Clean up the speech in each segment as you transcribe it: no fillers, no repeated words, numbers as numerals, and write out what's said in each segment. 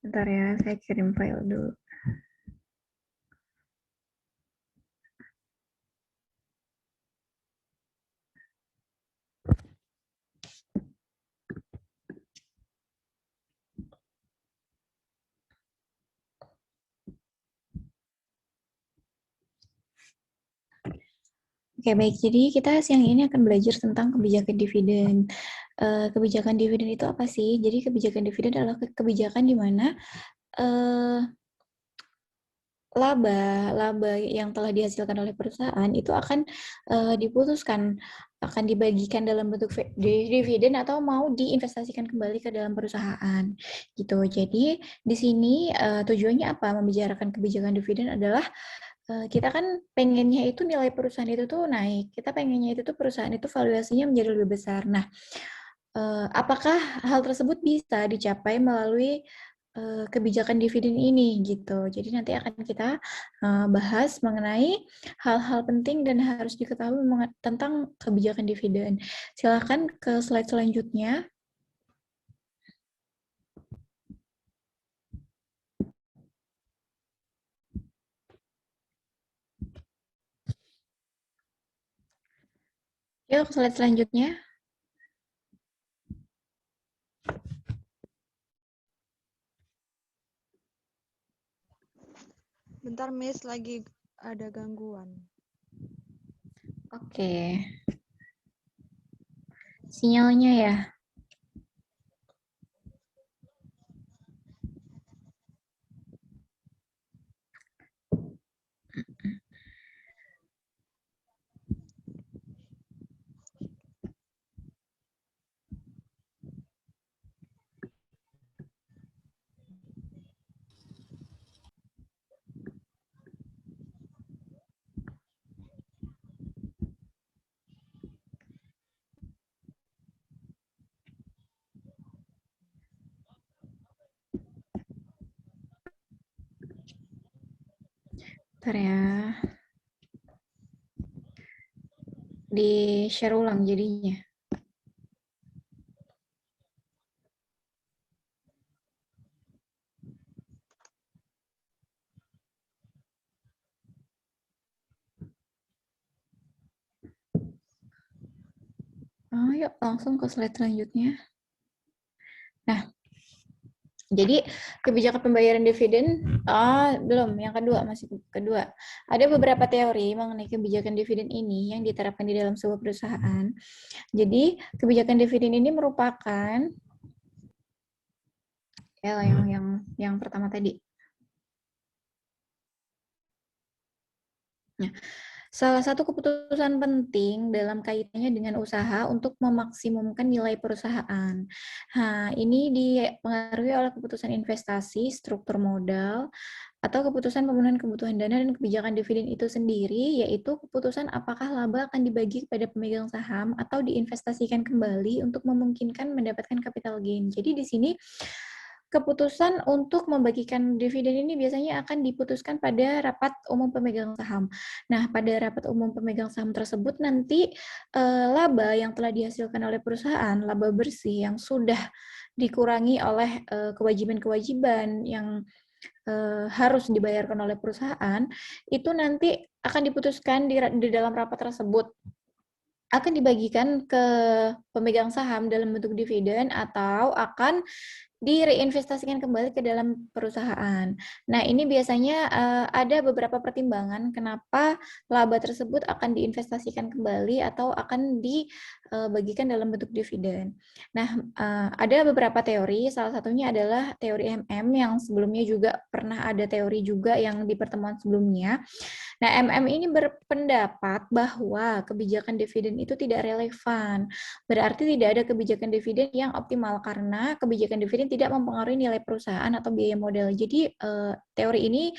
Bentar ya, saya kirim file dulu. Oke, baik. Jadi kita siang ini akan belajar tentang kebijakan dividen. Kebijakan dividen itu apa sih? Jadi kebijakan dividen adalah kebijakan di mana laba yang telah dihasilkan oleh perusahaan itu akan diputuskan, akan dibagikan dalam bentuk dividen atau mau diinvestasikan kembali ke dalam perusahaan gitu. Jadi di sini tujuannya apa? Membicarakan kebijakan dividen adalah kita kan pengennya itu nilai perusahaan itu tuh naik. Kita pengennya itu tuh perusahaan itu valuasinya menjadi lebih besar. Nah, apakah hal tersebut bisa dicapai melalui kebijakan dividen ini gitu. Jadi nanti akan kita bahas mengenai hal-hal penting dan harus diketahui tentang kebijakan dividen. Silakan ke slide selanjutnya. Yuk ke slide selanjutnya. Bentar, Miss, lagi ada gangguan. Oke. Sinyalnya ya. Bentar ya. Di share ulang jadinya. Yuk langsung ke slide selanjutnya. Nah, jadi kebijakan pembayaran dividen, belum, yang kedua, masih kedua. Ada beberapa teori mengenai kebijakan dividen ini yang diterapkan di dalam sebuah perusahaan. Jadi kebijakan dividen ini merupakan yang pertama tadi. Nah, salah satu keputusan penting dalam kaitannya dengan usaha untuk memaksimumkan nilai perusahaan. Nah, ini dipengaruhi oleh keputusan investasi, struktur modal, atau keputusan pemenuhan kebutuhan dana dan kebijakan dividen itu sendiri, yaitu keputusan apakah laba akan dibagi kepada pemegang saham atau diinvestasikan kembali untuk memungkinkan mendapatkan capital gain. Jadi di sini keputusan untuk membagikan dividen ini biasanya akan diputuskan pada rapat umum pemegang saham. Nah, pada rapat umum pemegang saham tersebut nanti laba yang telah dihasilkan oleh perusahaan, laba bersih yang sudah dikurangi oleh kewajiban-kewajiban yang harus dibayarkan oleh perusahaan, itu nanti akan diputuskan di dalam rapat tersebut akan dibagikan ke pemegang saham dalam bentuk dividen atau akan direinvestasikan kembali ke dalam perusahaan. Nah, ini biasanya ada beberapa pertimbangan kenapa laba tersebut akan diinvestasikan kembali atau akan dibagikan dalam bentuk dividen. Nah, ada beberapa teori, salah satunya adalah teori MM yang sebelumnya juga pernah ada teori juga yang di pertemuan sebelumnya. Nah, MM ini berpendapat bahwa kebijakan dividen itu tidak relevan. Berarti tidak ada kebijakan dividen yang optimal karena kebijakan dividen tidak mempengaruhi nilai perusahaan atau biaya modal. Jadi, teori ini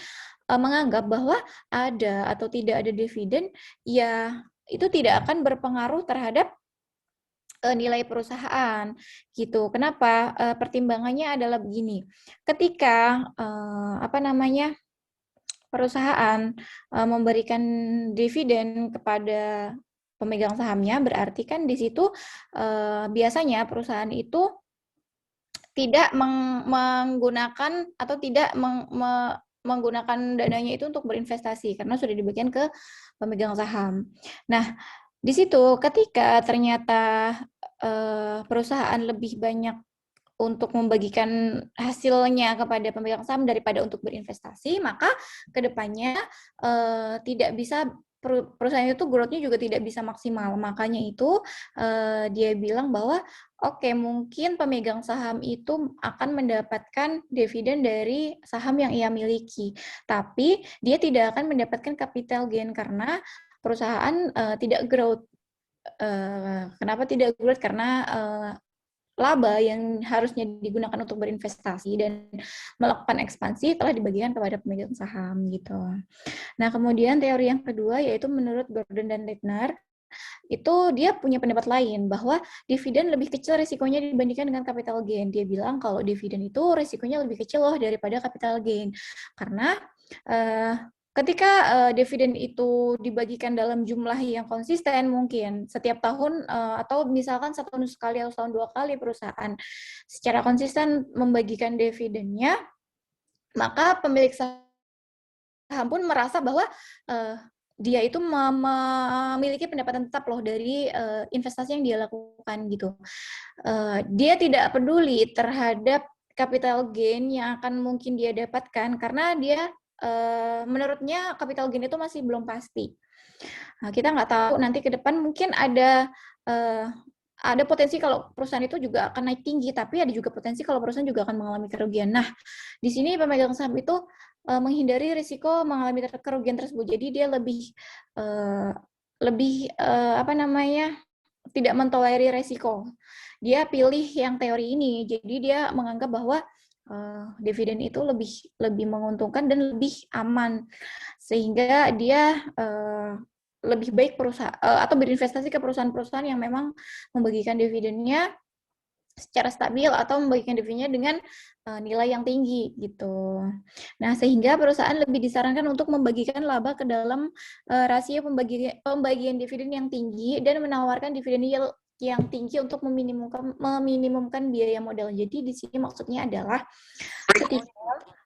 menganggap bahwa ada atau tidak ada dividen, ya itu tidak akan berpengaruh terhadap nilai perusahaan gitu. Kenapa? Pertimbangannya adalah begini. Ketika perusahaan memberikan dividen kepada pemegang sahamnya, berarti kan di situ biasanya perusahaan itu tidak menggunakan atau tidak menggunakan dananya itu untuk berinvestasi karena sudah dibagikan ke pemegang saham. Nah, di situ ketika ternyata perusahaan lebih banyak untuk membagikan hasilnya kepada pemegang saham daripada untuk berinvestasi, maka kedepannya tidak bisa perusahaan itu growth-nya juga tidak bisa maksimal. Makanya itu dia bilang bahwa oke, mungkin pemegang saham itu akan mendapatkan dividen dari saham yang ia miliki, tapi dia tidak akan mendapatkan capital gain karena perusahaan tidak growth. Kenapa tidak growth? Karena laba yang harusnya digunakan untuk berinvestasi dan melakukan ekspansi telah dibagikan kepada pemegang saham gitu. Nah, kemudian teori yang kedua yaitu menurut Gordon dan Leitner itu dia punya pendapat lain bahwa dividen lebih kecil risikonya dibandingkan dengan capital gain. Dia bilang kalau dividen itu risikonya lebih kecil loh daripada capital gain. Karena ketika dividen itu dibagikan dalam jumlah yang konsisten mungkin setiap tahun atau misalkan setahun sekali atau setahun dua kali perusahaan secara konsisten membagikan dividennya, maka pemilik saham pun merasa bahwa dia itu memiliki pendapatan tetap loh dari investasi yang dia lakukan gitu. Dia tidak peduli terhadap capital gain yang akan mungkin dia dapatkan karena dia menurutnya capital gain itu masih belum pasti. Nah, kita nggak tahu nanti ke depan mungkin ada potensi kalau perusahaan itu juga akan naik tinggi, tapi ada juga potensi kalau perusahaan juga akan mengalami kerugian. Nah, di sini pemegang saham itu menghindari risiko mengalami kerugian tersebut. Jadi dia lebih apa namanya tidak mentolerir risiko. Dia pilih yang teori ini. Jadi dia menganggap bahwa dividen itu lebih menguntungkan dan lebih aman sehingga dia lebih baik perusahaan atau berinvestasi ke perusahaan-perusahaan yang memang membagikan dividennya secara stabil atau membagikan dividennya dengan nilai yang tinggi gitu. Nah, sehingga perusahaan lebih disarankan untuk membagikan laba ke dalam rasio pembagian dividen yang tinggi dan menawarkan dividen yield yang tinggi untuk meminimumkan biaya modal. Jadi di sini maksudnya adalah ketika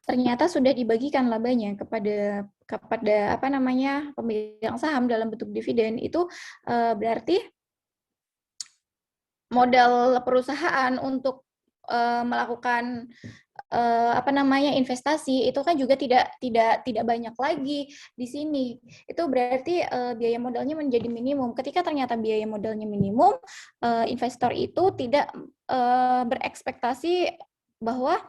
ternyata sudah dibagikan labanya kepada apa namanya pemegang saham dalam bentuk dividen itu berarti modal perusahaan untuk melakukan apa namanya investasi itu kan juga tidak banyak lagi di sini. Itu berarti biaya modalnya menjadi minimum. Ketika ternyata biaya modalnya minimum, investor itu tidak berekspektasi bahwa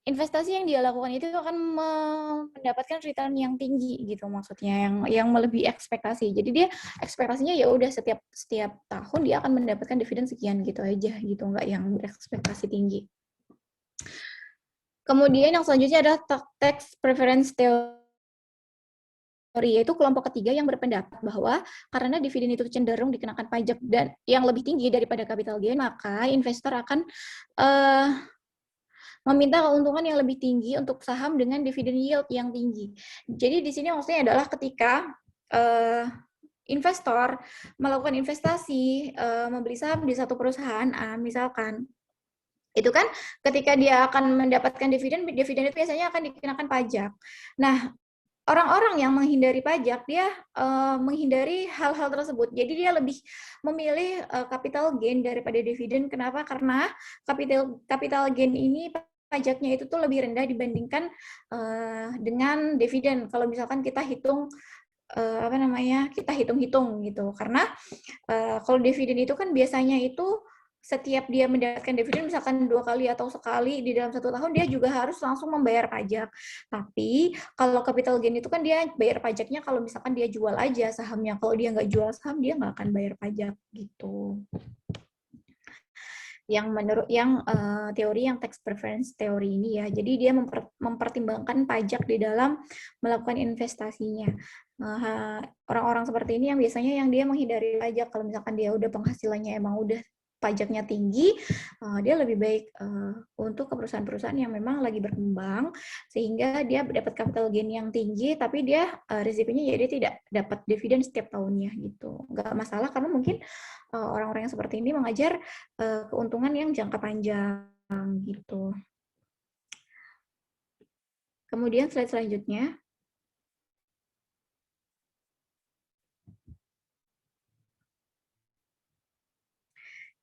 investasi yang dia lakukan itu akan mendapatkan return yang tinggi gitu maksudnya yang melebihi ekspektasi. Jadi dia ekspektasinya ya udah setiap tahun dia akan mendapatkan dividen sekian gitu aja gitu, nggak yang berekspektasi tinggi. Kemudian yang selanjutnya adalah tax preference theory, yaitu kelompok ketiga yang berpendapat bahwa karena dividen itu cenderung dikenakan pajak dan yang lebih tinggi daripada capital gain, maka investor akan meminta keuntungan yang lebih tinggi untuk saham dengan dividen yield yang tinggi. Jadi di sini maksudnya adalah ketika investor melakukan investasi membeli saham di satu perusahaan misalkan itu kan ketika dia akan mendapatkan dividen itu biasanya akan dikenakan pajak. Nah, orang-orang yang menghindari pajak dia menghindari hal-hal tersebut. Jadi dia lebih memilih capital gain daripada dividen. Kenapa? Karena capital gain ini pajaknya itu tuh lebih rendah dibandingkan dengan dividen. Kalau misalkan kita hitung apa namanya kita hitung-hitung gitu. Karena kalau dividen itu kan biasanya itu setiap dia mendapatkan dividen misalkan 2 kali atau sekali di dalam 1 tahun dia juga harus langsung membayar pajak. Tapi kalau capital gain itu kan dia bayar pajaknya kalau misalkan dia jual aja sahamnya. Kalau dia nggak jual saham dia nggak akan bayar pajak gitu. Yang menurut teori yang tax preference teori ini ya. Jadi dia mempertimbangkan pajak di dalam melakukan investasinya. Orang-orang seperti ini yang biasanya yang dia menghindari pajak kalau misalkan dia udah penghasilannya emang udah pajaknya tinggi, dia lebih baik untuk ke perusahaan-perusahaan yang memang lagi berkembang, sehingga dia dapat capital gain yang tinggi, tapi dia risikonya ya dia tidak dapat dividen setiap tahunnya gitu. Nggak masalah karena mungkin orang-orang yang seperti ini mengajar keuntungan yang jangka panjang gitu. Kemudian slide selanjutnya.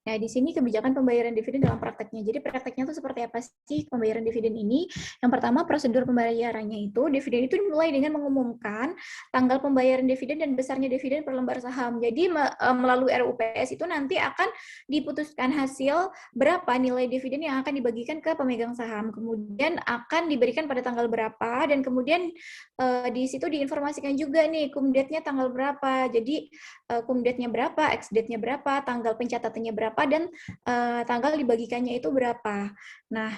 Nah, di sini kebijakan pembayaran dividen dalam prakteknya. Jadi prakteknya itu seperti apa sih pembayaran dividen ini? Yang pertama, prosedur pembayarannya itu, dividen itu dimulai dengan mengumumkan tanggal pembayaran dividen dan besarnya dividen per lembar saham. Jadi melalui RUPS itu nanti akan diputuskan hasil berapa nilai dividen yang akan dibagikan ke pemegang saham. Kemudian akan diberikan pada tanggal berapa, dan kemudian di situ diinformasikan juga nih cum date-nya tanggal berapa. Jadi cum date-nya berapa, ex date-nya berapa, tanggal pencatatannya berapa, dan tanggal dibagikannya itu berapa. Nah,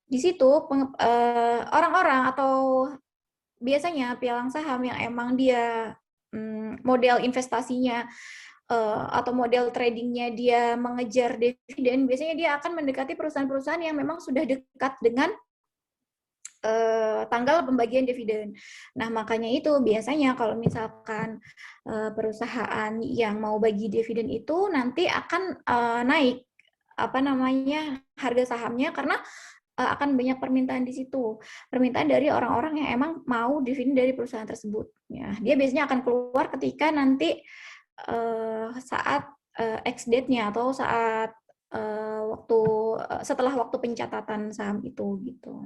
di situ orang-orang atau biasanya pialang saham yang emang dia model investasinya atau model tradingnya dia mengejar dividen, biasanya dia akan mendekati perusahaan-perusahaan yang memang sudah dekat dengan tanggal pembagian dividen. Nah, makanya itu biasanya kalau misalkan perusahaan yang mau bagi dividen itu nanti akan naik harga sahamnya karena akan banyak permintaan di situ. Permintaan dari orang-orang yang emang mau dividen dari perusahaan tersebut. Ya, dia biasanya akan keluar ketika nanti saat ex date-nya atau saat setelah waktu pencatatan saham itu gitu.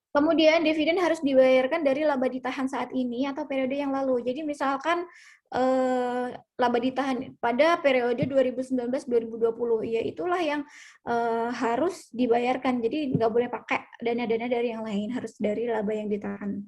Kemudian dividen harus dibayarkan dari laba ditahan saat ini atau periode yang lalu. Jadi misalkan laba ditahan pada periode 2019-2020, ya itulah yang harus dibayarkan. Jadi nggak boleh pakai dana-dana dari yang lain, harus dari laba yang ditahan.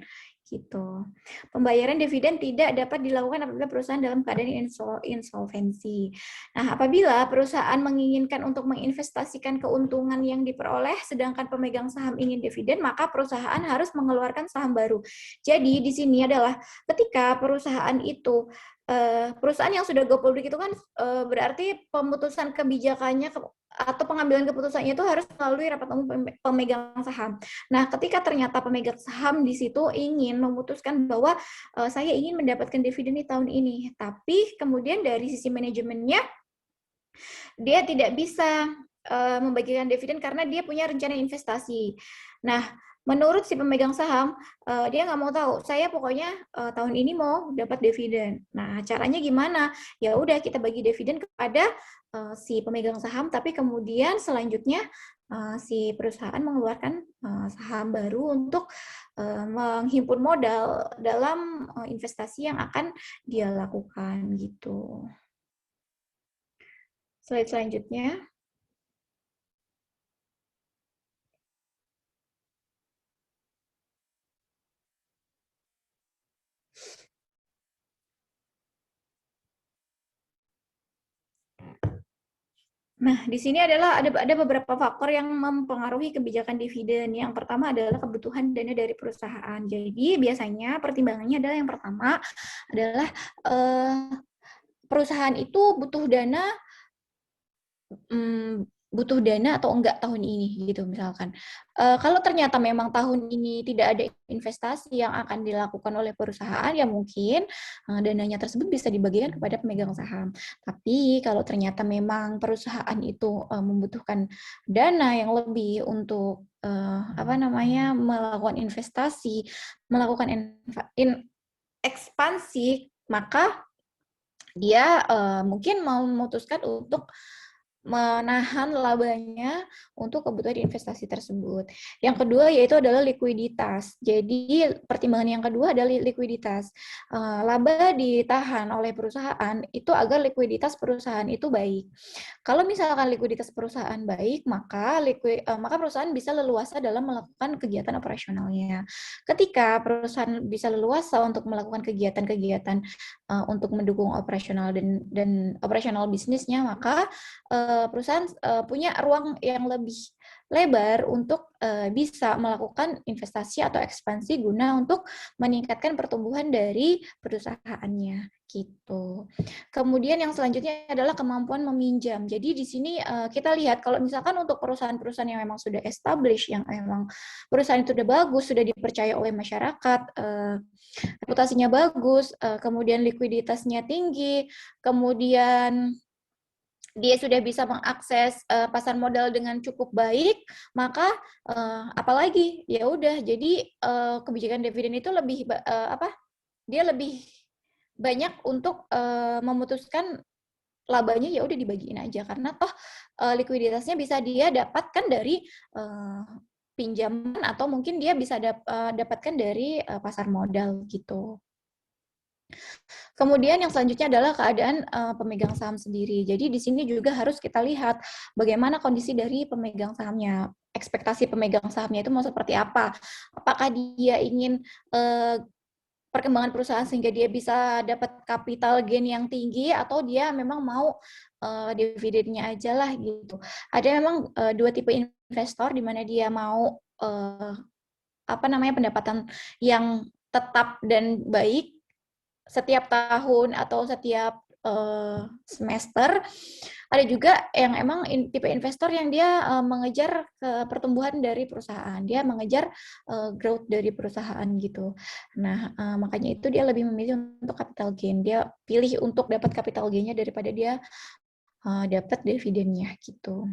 Gitu. Pembayaran dividen tidak dapat dilakukan apabila perusahaan dalam keadaan insolvensi. Nah, apabila perusahaan menginginkan untuk menginvestasikan keuntungan yang diperoleh, sedangkan pemegang saham ingin dividen, maka perusahaan harus mengeluarkan saham baru. Jadi di sini adalah ketika perusahaan itu perusahaan yang sudah go public itu kan berarti pemutusan kebijakannya atau pengambilan keputusannya itu harus melalui rapat umum pemegang saham. Nah, ketika ternyata pemegang saham di situ ingin memutuskan bahwa saya ingin mendapatkan dividen di tahun ini, tapi kemudian dari sisi manajemennya dia tidak bisa membagikan dividen karena dia punya rencana investasi. Nah, menurut si pemegang saham, dia nggak mau tahu. Saya pokoknya tahun ini mau dapat dividen. Nah, caranya gimana? Ya udah kita bagi dividen kepada si pemegang saham, tapi kemudian selanjutnya si perusahaan mengeluarkan saham baru untuk menghimpun modal dalam investasi yang akan dia lakukan gitu. Slide selanjutnya. Nah, di sini adalah ada beberapa faktor yang mempengaruhi kebijakan dividen. Yang pertama adalah kebutuhan dana dari perusahaan. Jadi biasanya pertimbangannya adalah yang pertama adalah perusahaan itu butuh dana atau enggak tahun ini gitu misalkan. Kalau ternyata memang tahun ini tidak ada investasi yang akan dilakukan oleh perusahaan, ya mungkin dananya tersebut bisa dibagikan kepada pemegang saham. Tapi kalau ternyata memang perusahaan itu membutuhkan dana yang lebih untuk melakukan investasi, melakukan ekspansi, maka dia mungkin mau memutuskan untuk menahan labanya untuk kebutuhan investasi tersebut. Yang kedua yaitu adalah likuiditas. Jadi pertimbangan yang kedua adalah likuiditas. Laba ditahan oleh perusahaan itu agar likuiditas perusahaan itu baik. Kalau misalkan likuiditas perusahaan baik, maka perusahaan bisa leluasa dalam melakukan kegiatan operasionalnya. Ketika perusahaan bisa leluasa untuk melakukan kegiatan-kegiatan untuk mendukung operasional dan operasional bisnisnya, maka perusahaan punya ruang yang lebih lebar untuk bisa melakukan investasi atau ekspansi guna untuk meningkatkan pertumbuhan dari perusahaannya gitu. Kemudian yang selanjutnya adalah kemampuan meminjam. Jadi di sini kita lihat kalau misalkan untuk perusahaan-perusahaan yang memang sudah established, yang memang perusahaan itu sudah bagus, sudah dipercaya oleh masyarakat, reputasinya bagus, kemudian likuiditasnya tinggi, kemudian dia sudah bisa mengakses pasar modal dengan cukup baik, maka apalagi ya udah, jadi kebijakan dividen itu lebih dia lebih banyak untuk memutuskan labanya ya udah dibagiin aja, karena toh likuiditasnya bisa dia dapatkan dari pinjaman atau mungkin dia bisa dapatkan dari pasar modal gitu. Kemudian yang selanjutnya adalah keadaan pemegang saham sendiri. Jadi di sini juga harus kita lihat bagaimana kondisi dari pemegang sahamnya, ekspektasi pemegang sahamnya itu mau seperti apa. Apakah dia ingin perkembangan perusahaan sehingga dia bisa dapat capital gain yang tinggi, atau dia memang mau dividennya aja lah gitu. Ada memang dua tipe investor di mana dia mau pendapatan yang tetap dan baik setiap tahun atau setiap semester. Ada juga yang emang tipe investor yang dia mengejar pertumbuhan dari perusahaan, dia mengejar growth dari perusahaan gitu. Nah, makanya itu dia lebih memilih untuk capital gain. Dia pilih untuk dapat capital gain-nya daripada dia dapat dividennya gitu.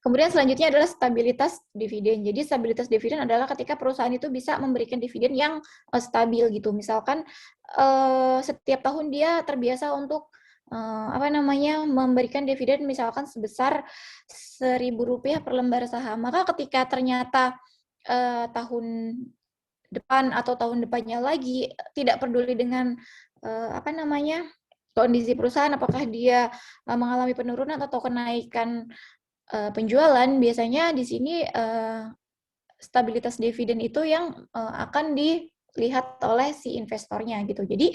Kemudian selanjutnya adalah stabilitas dividen. Jadi stabilitas dividen adalah ketika perusahaan itu bisa memberikan dividen yang stabil gitu. Misalkan setiap tahun dia terbiasa untuk memberikan dividen misalkan sebesar Rp1.000 per lembar saham. Maka ketika ternyata tahun depan atau tahun depannya lagi tidak peduli dengan kondisi perusahaan, apakah dia mengalami penurunan atau kenaikan penjualan, biasanya di sini stabilitas dividen itu yang akan dilihat oleh si investornya gitu. Jadi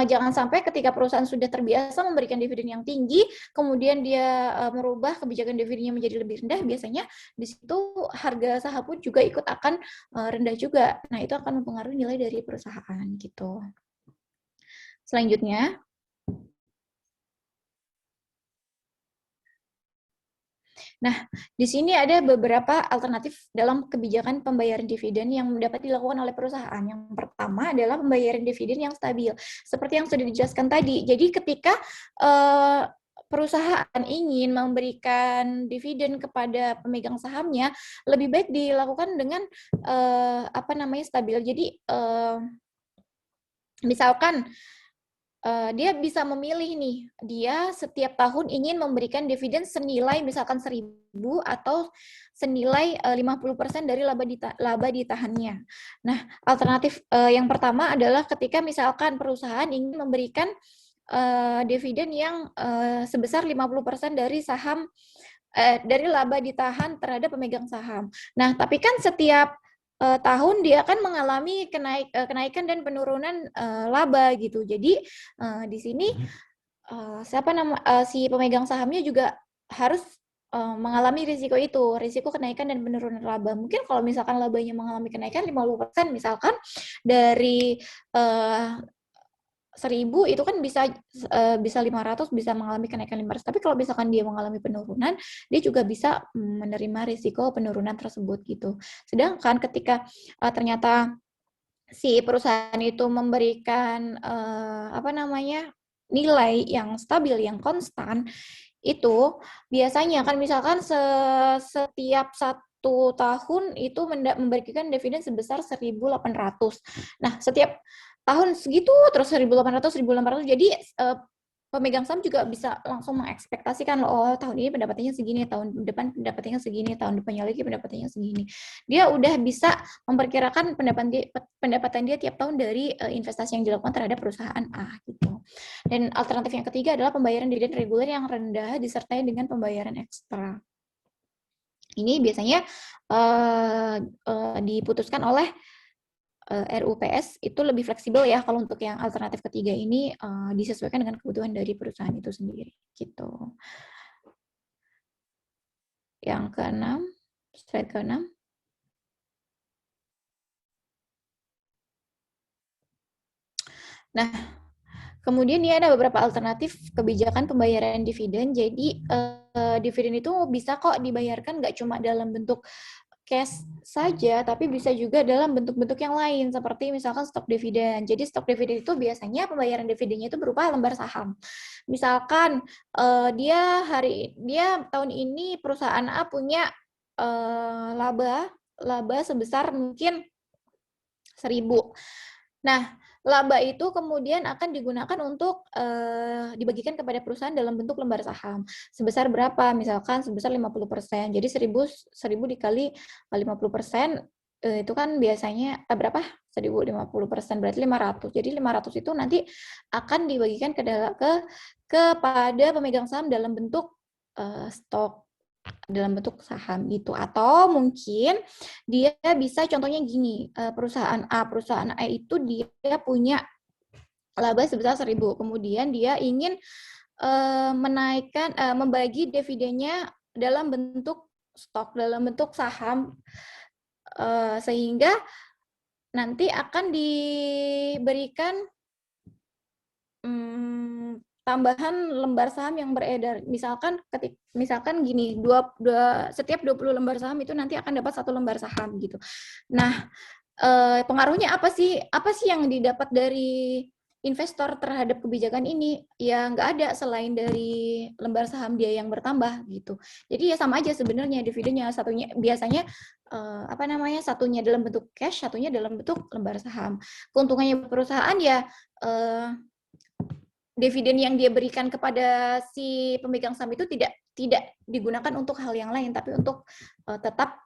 jangan sampai ketika perusahaan sudah terbiasa memberikan dividen yang tinggi, kemudian dia merubah kebijakan dividennya menjadi lebih rendah, biasanya di situ harga saham pun juga ikut akan rendah juga. Nah, itu akan mempengaruhi nilai dari perusahaan gitu. Selanjutnya, nah, di sini ada beberapa alternatif dalam kebijakan pembayaran dividen yang dapat dilakukan oleh perusahaan. Yang pertama adalah pembayaran dividen yang stabil, seperti yang sudah dijelaskan tadi. Jadi ketika perusahaan ingin memberikan dividen kepada pemegang sahamnya, lebih baik dilakukan dengan stabil. Jadi misalkan dia bisa memilih nih, dia setiap tahun ingin memberikan dividen senilai misalkan 1.000 atau senilai 50% dari laba ditahannya. Nah, alternatif yang pertama adalah ketika misalkan perusahaan ingin memberikan dividen yang sebesar 50% dari saham dari laba ditahan terhadap pemegang saham. Nah, tapi kan setiap tahun dia akan mengalami kenaikan dan penurunan laba gitu. Jadi di sini si pemegang sahamnya juga harus mengalami risiko itu, risiko kenaikan dan penurunan laba. Mungkin kalau misalkan labanya mengalami kenaikan 50% misalkan dari 1.000 itu kan bisa 500, bisa mengalami kenaikan 500. Tapi kalau misalkan dia mengalami penurunan, dia juga bisa menerima risiko penurunan tersebut gitu. Sedangkan ketika ternyata si perusahaan itu memberikan nilai yang stabil, yang konstan, itu biasanya kan misalkan setiap 1 tahun itu memberikan dividen sebesar 1.800. Nah, setiap tahun segitu terus 1.800, 1.800. Jadi pemegang saham juga bisa langsung mengekspektasikan, oh tahun ini pendapatannya segini, tahun depan pendapatannya segini, tahun depannya lagi pendapatannya segini. Dia udah bisa memperkirakan pendapatan dia tiap tahun dari investasi yang dilakukan terhadap perusahaan A gitu. Dan alternatif yang ketiga adalah pembayaran dividen reguler yang rendah disertai dengan pembayaran ekstra. Ini biasanya diputuskan oleh RUPS, itu lebih fleksibel ya kalau untuk yang alternatif ketiga ini disesuaikan dengan kebutuhan dari perusahaan itu sendiri gitu. Yang keenam, slide ke-6. Nah, kemudian ini ada beberapa alternatif kebijakan pembayaran dividen. Jadi dividen itu bisa kok dibayarkan nggak cuma dalam bentuk cash saja, tapi bisa juga dalam bentuk-bentuk yang lain, seperti misalkan stok dividen. Jadi stok dividen itu biasanya pembayaran dividennya itu berupa lembar saham. Misalkan dia tahun ini perusahaan A punya laba sebesar mungkin 1.000. Nah, laba itu kemudian akan digunakan untuk dibagikan kepada perusahaan dalam bentuk lembar saham. Sebesar berapa? Misalkan sebesar 50%. Jadi 1.000 dikali 50%, itu kan biasanya berapa? 1.050% berarti 500. Jadi 500 itu nanti akan dibagikan kepada pemegang saham dalam bentuk stok, dalam bentuk saham gitu. Atau mungkin dia bisa contohnya gini, perusahaan A itu dia punya laba sebesar 1.000, kemudian dia ingin membagi dividennya dalam bentuk stok, dalam bentuk saham, sehingga nanti akan diberikan tambahan lembar saham yang beredar. Misalkan gini, setiap 20 lembar saham itu nanti akan dapat 1 lembar saham gitu. Nah, pengaruhnya apa sih? Apa sih yang didapat dari investor terhadap kebijakan ini? Ya nggak ada selain dari lembar saham dia yang bertambah gitu. Jadi ya sama aja sebenarnya dividennya, satunya biasanya satunya dalam bentuk cash, satunya dalam bentuk lembar saham. Keuntungannya perusahaan ya dividen yang dia berikan kepada si pemegang saham itu tidak digunakan untuk hal yang lain, tapi untuk tetap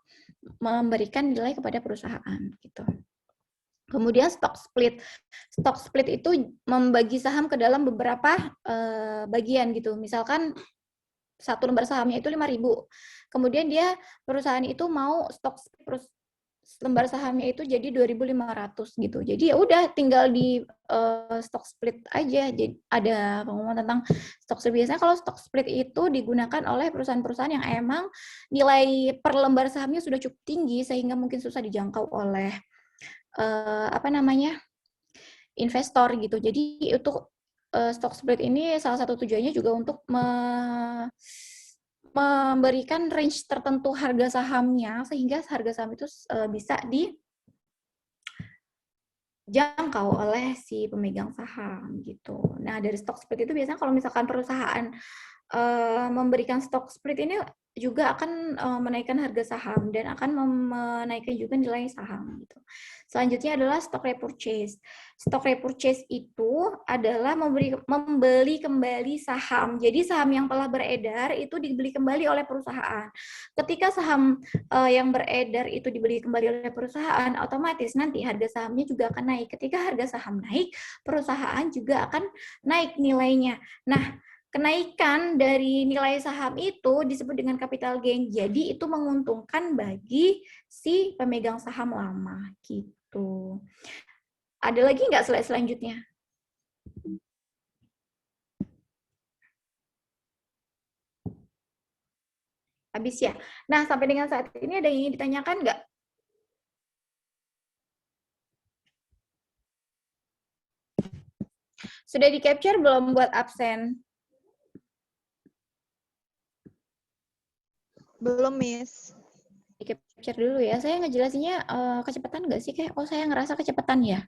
memberikan nilai kepada perusahaan gitu. Kemudian stock split. Stock split itu membagi saham ke dalam beberapa bagian gitu. Misalkan satu lembar sahamnya itu 5.000. Kemudian perusahaan itu mau stok lembar sahamnya itu jadi 2.500 gitu. Jadi ya udah tinggal di stock split aja. Jadi ada pengumuman tentang stock split. Biasanya kalau stock split itu digunakan oleh perusahaan-perusahaan yang emang nilai per lembar sahamnya sudah cukup tinggi sehingga mungkin susah dijangkau oleh investor gitu. Jadi untuk stock split ini salah satu tujuannya juga untuk memberikan range tertentu harga sahamnya sehingga harga saham itu bisa dijangkau oleh si pemegang saham gitu. Nah, dari stock split itu biasanya kalau misalkan perusahaan memberikan stock split ini juga akan menaikkan harga saham dan akan menaikkan juga nilai saham gitu. Selanjutnya adalah stock repurchase. Stock repurchase itu adalah membeli kembali saham. Jadi saham yang telah beredar itu dibeli kembali oleh perusahaan. Ketika saham yang beredar itu dibeli kembali oleh perusahaan, otomatis nanti harga sahamnya juga akan naik. Ketika harga saham naik, perusahaan juga akan naik nilainya. Nah, kenaikan dari nilai saham itu disebut dengan capital gain. Jadi itu menguntungkan bagi si pemegang saham lama gitu. Ada lagi nggak slide selanjutnya? Habis ya. Nah, sampai dengan saat ini ada yang ingin ditanyakan nggak? Sudah di-capture belum buat absen? Belum, Miss. Di-capture dulu ya. Saya ngejelasinnya kecepatan nggak sih? Kayak, saya ngerasa kecepatan ya.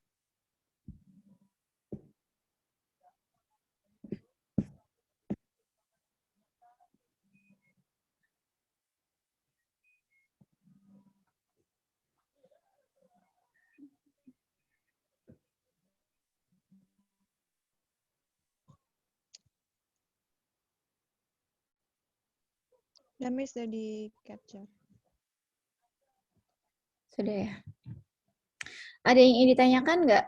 Ya, Miss, sudah di-capture. Sudah ya. Ada yang ingin ditanyakan nggak?